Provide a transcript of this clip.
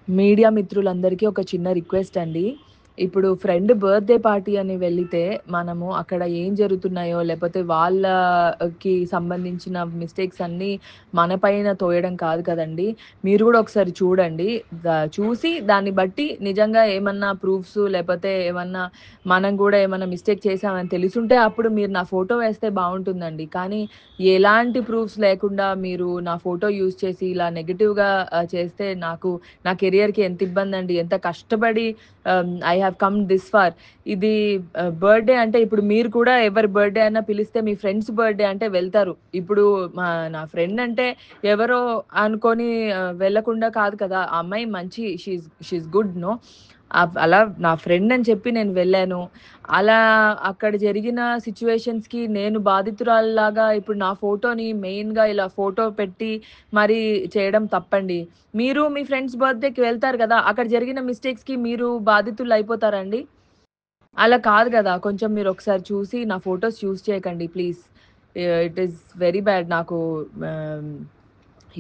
Media మిత్రులందరికీ ఒక చిన్న రిక్వెస్ట్ అండి. ఇప్పుడు ఫ్రెండ్ బర్త్‌డే పార్టీ అని వెళ్ళితే, మనము అక్కడ ఏం జరుగుతున్నాయో, లేపోతే వాళ్ళకి సంబంధించిన మిస్టేక్స్ అన్నీ మన పైన తోయడం కాదు కదండీ! మీరు గూడా ఒకసారి చూడండి. చూసి దాన్ని బట్టి నిజంగా ఏమన్నా ప్రూఫ్స్ లేపోతే ఏమన్నా మనం గూడా ఏమన్నా మిస్టేక్ చేశామని తెలిసుంటే అప్పుడు మీరు నా ఫోటో వేస్తే బావుంటుందండి. కానీ ఎలాంటి ప్రూఫ్స్ లేకుండా మీరు నా ఫోటో యూజ్ చేసి ఇలా నెగెటివ్‌గా చేస్తే నా కెరియర్‌కి ఎంత ఇబ్బందండి. ఎంత కష్టపడి I have come this far. ఇది బర్త్‌డే అంటే ఇప్పుడు మీరు కూడా ఎవరి బర్త్‌డే అయినా పిలిస్తే మీ ఫ్రెండ్స్ బర్త్‌డే అంటే వెళ్తారు. ఇప్పుడు మా నా ఫ్రెండ్ అంటే ఎవరో అనుకోని వెళ్ళకుండా కాదు కదా! ఆ అమ్మాయి మంచి షీ ఈస్ గుడ్ నో. అలా నా ఫ్రెండ్ అని చెప్పి నేను వెళ్ళాను. అలా అక్కడ జరిగిన సిట్యుయేషన్స్‌కి నేను బాధితురాలిలాగా ఇప్పుడు నా ఫోటోని మెయిన్‌గా ఇలా ఫోటో పెట్టి మరి చేయడం తప్పండి. మీరు మీ ఫ్రెండ్స్ బర్త్‌డేకి వెళ్తారు గదా! అక్కడ జరిగిన మిస్టేక్స్‌కి మీరు బాధితులయిపోతారా అండి? అలా కాదు గదా! కొంచెం మీరొకసారి చూసి నా ఫోటోస్ యూజ్ చేయకండి please. It is very bad నాకు. ఆహ్,